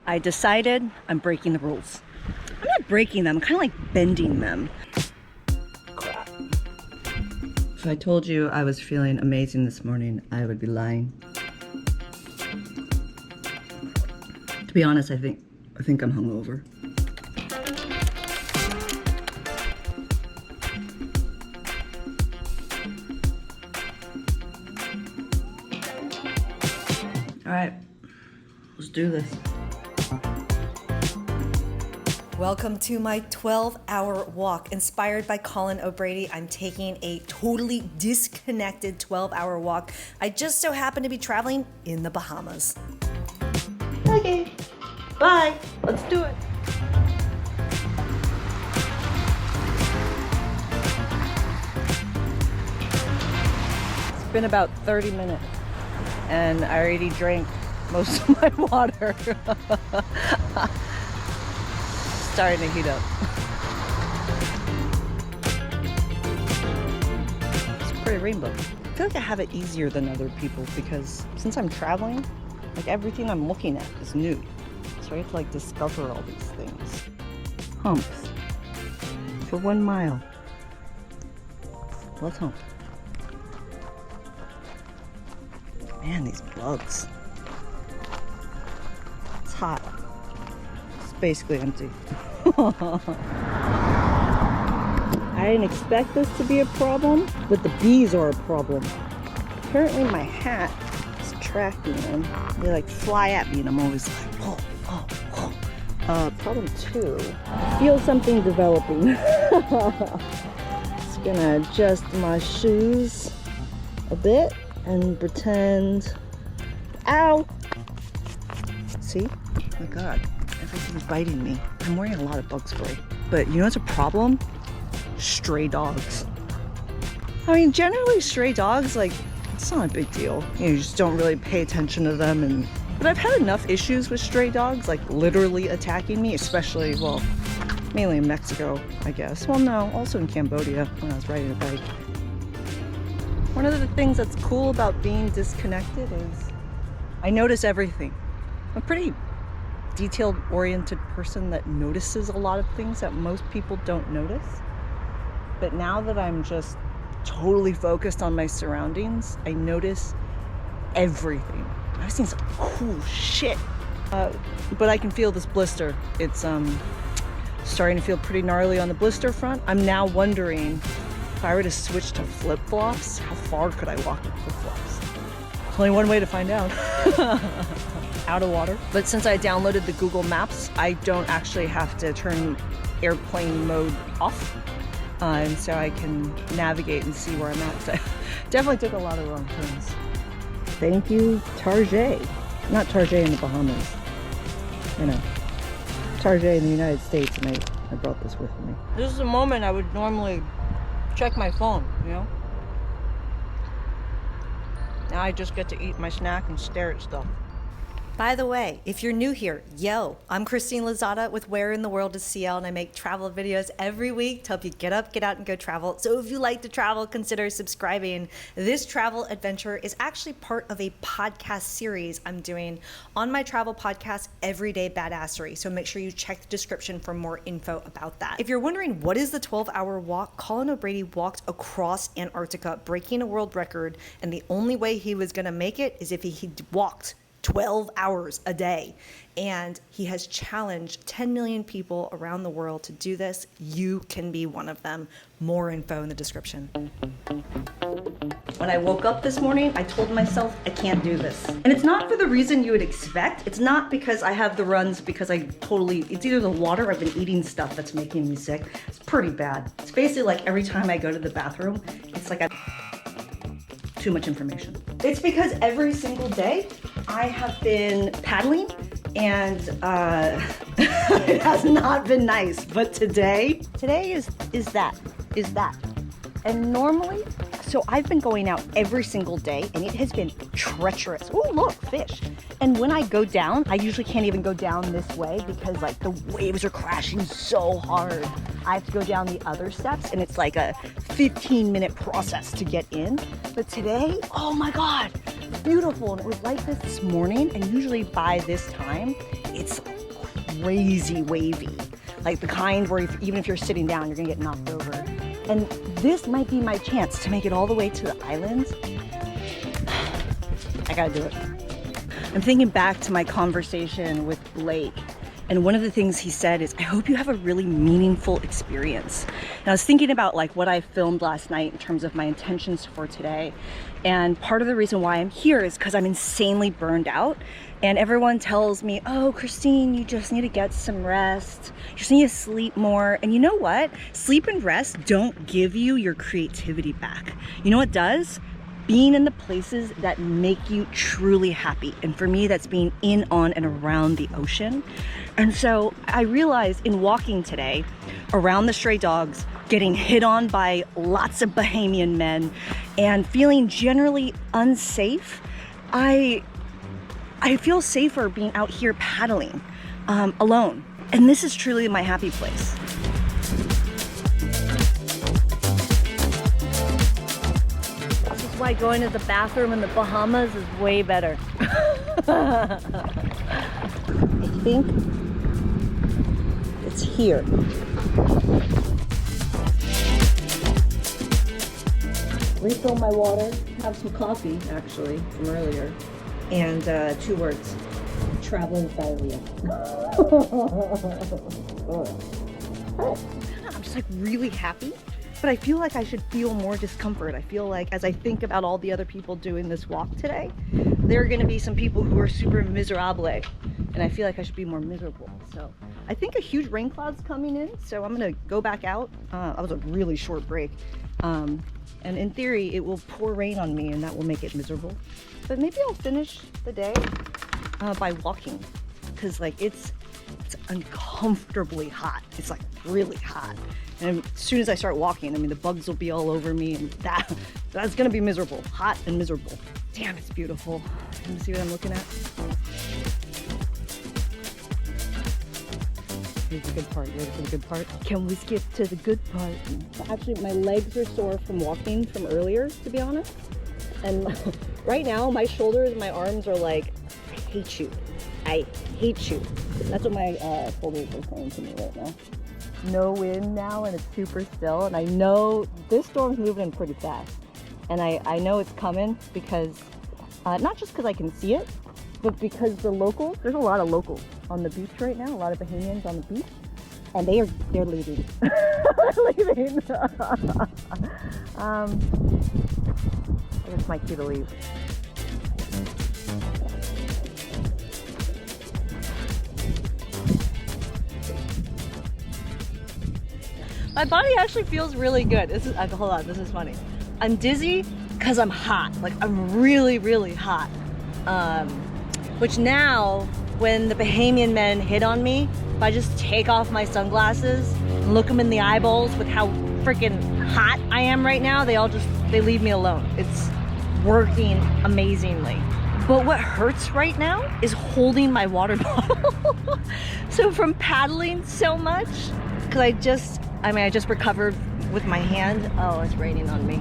I decided I'm breaking the rules. I'm not breaking them, I'm kind of like bending them. Crap. If I told you I was feeling amazing this morning, I would be lying. To be honest, I think I'm hungover. All right, let's do this. Welcome to my 12-hour walk. Inspired by Colin O'Brady, I'm taking a totally disconnected 12-hour walk. I just so happen to be traveling in the Bahamas. Okay, bye, let's do it. It's been about 30 minutes and I already drank most of my water. Starting to heat up. It's a pretty rainbow. I feel like I have it easier than other people because since I'm traveling, like everything I'm looking at is new. So I have to like discover all these things. Humps for 1 mile. Let's hump. Man, these bugs. It's hot. It's basically empty. I didn't expect this to be a problem, but the bees are a problem. Apparently my hat is tracking them. They like fly at me and I'm always like, oh. Problem 2. I feel something developing. Just gonna adjust my shoes a bit and pretend, ow! See? Oh my God, everything's biting me. I'm wearing a lot of bug spray. But you know what's a problem? Stray dogs. I mean, generally stray dogs, like, it's not a big deal. You just don't really pay attention to them. But I've had enough issues with stray dogs, like literally attacking me, especially, well, mainly in Mexico, I guess. Well, no, also in Cambodia when I was riding a bike. One of the things that's cool about being disconnected is I notice everything. I'm a pretty detailed-oriented person that notices a lot of things that most people don't notice. But now that I'm just totally focused on my surroundings, I notice everything. I've seen some cool shit. But I can feel this blister. It's starting to feel pretty gnarly on the blister front. I'm now wondering if I were to switch to flip-flops, how far could I walk with flip-flops? There's only one way to find out. Out of water. But since I downloaded the Google Maps, I don't actually have to turn airplane mode off. And so I can navigate and see where I'm at. So I definitely took a lot of wrong turns. Thank you, Target. Not Target in the Bahamas. You know, Target in the United States, and I brought this with me. This is a moment I would normally check my phone, you know? Now I just get to eat my snack and stare at stuff. By the way, if you're new here, yo, I'm Christine Lozada with Where in the World is CL, and I make travel videos every week to help you get up, get out, and go travel. So if you like to travel, consider subscribing. This travel adventure is actually part of a podcast series I'm doing on my travel podcast, Everyday Badassery. So make sure you check the description for more info about that. If you're wondering what is the 12-hour walk, Colin O'Brady walked across Antarctica, breaking a world record, and the only way he was gonna make it is if he walked 12 hours a day. And he has challenged 10 million people around the world to do this. You can be one of them. More info in the description. When I woke up this morning, I told myself I can't do this. And it's not for the reason you would expect. It's not because I have the runs, because it's either the water or I've been eating stuff that's making me sick. It's pretty bad. It's basically like every time I go to the bathroom, it's like too much information. It's because every single day I have been paddling and it has not been nice. But today is that. And normally, so I've been going out every single day and it has been treacherous. Oh, look, fish. And when I go down, I usually can't even go down this way because like the waves are crashing so hard. I have to go down the other steps and it's like a 15-minute process to get in. But today, oh my God, beautiful. And it was like this morning, and usually by this time, it's crazy wavy, like the kind where even if you're sitting down, you're gonna get knocked over. And this might be my chance to make it all the way to the islands. I gotta do it. I'm thinking back to my conversation with Blake, and one of the things he said is, I hope you have a really meaningful experience. And I was thinking about like what I filmed last night in terms of my intentions for today. And part of the reason why I'm here is because I'm insanely burned out. And everyone tells me, oh, Christine, you just need to get some rest. You just need to sleep more. And you know what? Sleep and rest don't give you your creativity back. You know what does? Being in the places that make you truly happy. And for me, that's being in, on, and around the ocean. And so I realized in walking today around the stray dogs, getting hit on by lots of Bahamian men, and feeling generally unsafe, I feel safer being out here paddling alone. And this is truly my happy place. Why going to the bathroom in the Bahamas is way better. I think it's here. Refill my water, have some coffee actually from earlier, and 2 words: traveling diarrhea. I'm just like really happy. But I feel like I should feel more discomfort. I feel like as I think about all the other people doing this walk today, there are going to be some people who are super miserable, and I feel like I should be more miserable. So I think a huge rain cloud's coming in, so I'm going to go back out. That was a really short break. And in theory, it will pour rain on me and that will make it miserable. But maybe I'll finish the day by walking, because like it's uncomfortably hot. It's like really hot. And as soon as I start walking, I mean, the bugs will be all over me, and that's gonna be miserable. Hot and miserable. Damn, it's beautiful. Let me see what I'm looking at. Here's the good part. Ready for the good part? Can we skip to the good part? Actually, my legs are sore from walking from earlier, to be honest. And right now, my shoulders and my arms are like, I hate you. I hate you. That's what my shoulders are saying to me right now. No wind now, and it's super still, and I know this storm's moving in pretty fast, and I know it's coming because not just because I can see it, but because the locals, there's a lot of locals on the beach right now, a lot of Bahamians on the beach, and they're leaving. They're leaving. I guess it's my cue to leave. My body actually feels really good. This is, hold on, this is funny. I'm dizzy because I'm hot. Like, I'm really, really hot. Which now, when the Bahamian men hit on me, if I just take off my sunglasses and look them in the eyeballs with how freaking hot I am right now, they leave me alone. It's working amazingly. But what hurts right now is holding my water bottle. So from paddling so much, because I just recovered with my hand. Oh, it's raining on me.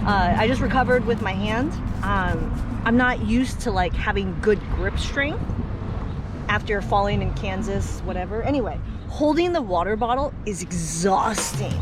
I just recovered with my hand. I'm not used to like having good grip strength after falling in Kansas, whatever. Anyway, holding the water bottle is exhausting.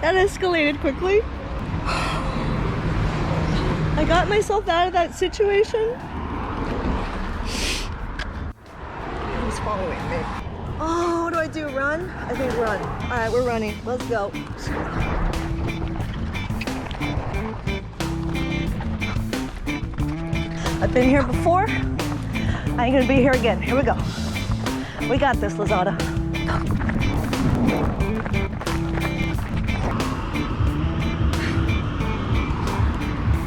That escalated quickly. I got myself out of that situation. He's following me. Oh, what do I do? Run? I think run. All right, we're running. Let's go. I've been here before. I ain't gonna be here again. Here we go. We got this, Lozada.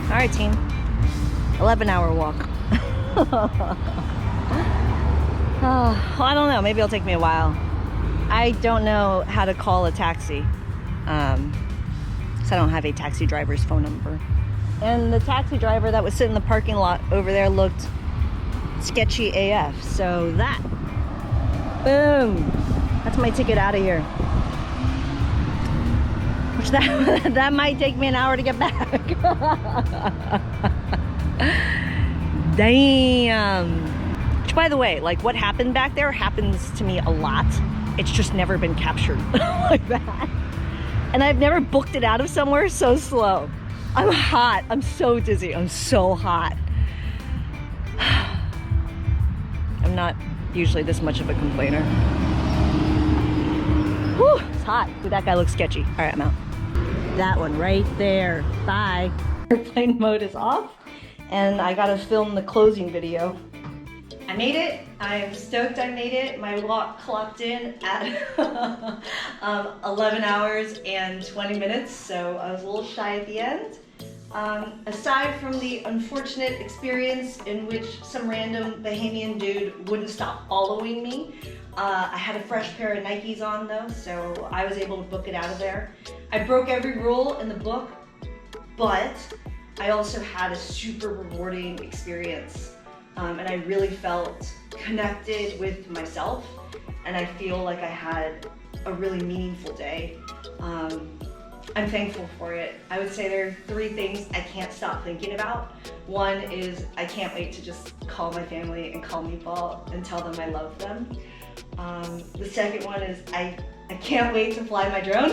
All right, team. 11-hour walk. I don't know. Maybe it'll take me a while. I don't know how to call a taxi. So I don't have a taxi driver's phone number. And the taxi driver that was sitting in the parking lot over there looked sketchy AF. So that, boom. That's my ticket out of here. which that might take me an hour to get back. Damn. Which, by the way, like what happened back there happens to me a lot. It's just never been captured like that. And I've never booked it out of somewhere so slow. I'm hot. I'm so dizzy. I'm so hot. I'm not usually this much of a complainer. Whew, it's hot. Ooh, that guy looks sketchy. All right, I'm out. That one right there. Bye. Airplane mode is off, and I gotta film the closing video. I made it. I'm stoked I made it. My walk clocked in at 11 hours and 20 minutes, so I was a little shy at the end. Aside from the unfortunate experience in which some random Bahamian dude wouldn't stop following me, I had a fresh pair of Nikes on though, so I was able to book it out of there. I broke every rule in the book, but I also had a super rewarding experience. And I really felt connected with myself, and I feel like I had a really meaningful day. I'm thankful for it. I would say there are 3 things I can't stop thinking about. One is I can't wait to just call my family and call Meatball and tell them I love them. The second one is I can't wait to fly my drone.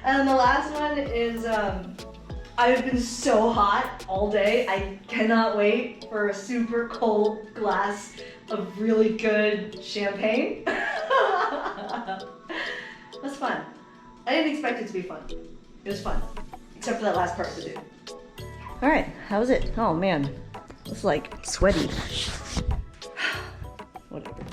And the last one is I've been so hot all day. I cannot wait for a super cold glass of really good champagne. It was fun. I didn't expect it to be fun. It was fun, except for that last part of the dude. All right, how was it? Oh man, it's like sweaty. Whatever.